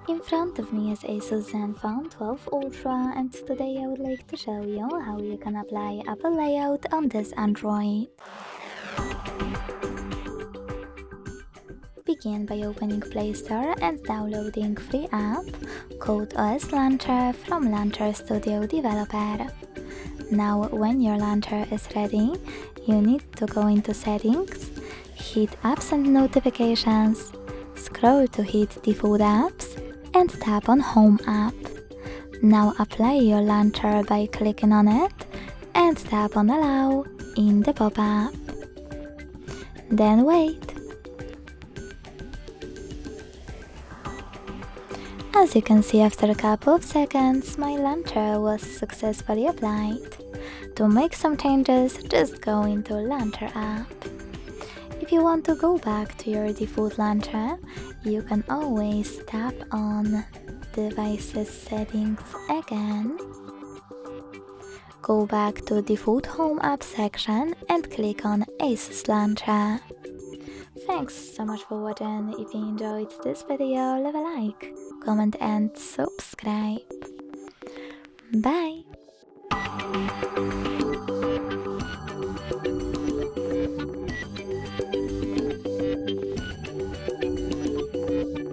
In front of me is ASUS ZenFone 12 Ultra, and today I would like to show you how you can apply Apple layout on this Android. Begin by opening Play Store and downloading free app called OS Launcher from Launcher Studio Developer. Now when your launcher is ready, you need to go into Settings, hit Apps and Notifications, scroll to hit Default Apps, and tap on Home app. Now apply your launcher by clicking on it and tap on Allow in the pop-up. Then wait. As you can see, after a couple of seconds, my launcher was successfully applied. To make some changes, just go into Launcher app. If you want to go back to your default launcher, you can always tap on Devices Settings again. Go back to Default Home App section and click on ASUS Launcher. Thanks so much for watching. If you enjoyed this video, leave a like, comment and subscribe. Bye!